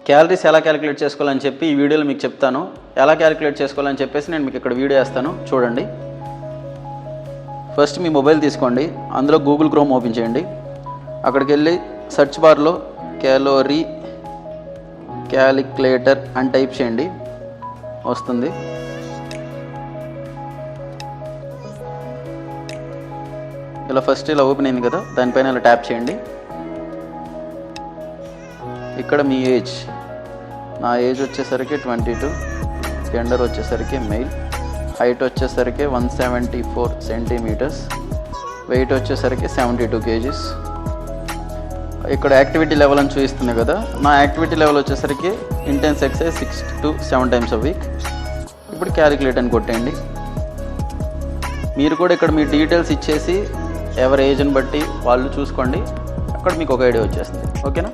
Calories ఎలా calculate చేసుకోవాలని చెప్పి ఈ వీడియోలో మీకు చెప్తాను. ఎలా క్యాలిక్యులేట్ చేసుకోవాలని చెప్పేసి నేను మీకు ఇక్కడ వీడియో వేస్తాను, చూడండి. ఫస్ట్ మీ మొబైల్ తీసుకోండి, అందులో గూగుల్ క్రోమ్ ఓపెన్ చేయండి. అక్కడికి వెళ్ళి సెర్చ్ బార్లో క్యాలోరీ క్యాలిక్యులేటర్ అని టైప్ చేయండి, వస్తుంది. ఇలా ఫస్ట్ ఇలా ఓపెన్ అయింది కదా, దానిపైన ఇలా ట్యాప్ చేయండి. ఇక్కడ మీ ఏజ్, నా ఏజ్ వచ్చేసరికి 22, జెండర్ వచ్చేసరికి మెయిల్, హైట్ వచ్చేసరికి 174 సెంటీమీటర్స్, వెయిట్ వచ్చేసరికి 72 kgs. ఇక్కడ యాక్టివిటీ లెవెల్ అని చూపిస్తుంది కదా, నా యాక్టివిటీ లెవెల్ వచ్చేసరికి intense exercise 6 to 7 times a week. ఇప్పుడు క్యాలిక్యులేట్ అని కొట్టండి. మీరు కూడా ఇక్కడ మీ డీటెయిల్స్ ఇచ్చేసి ఎవరి ఏజ్ని బట్టి వాళ్ళు చూసుకోండి, అక్కడ మీకు ఒక ఐడియా వచ్చేస్తుంది. ఓకేనా?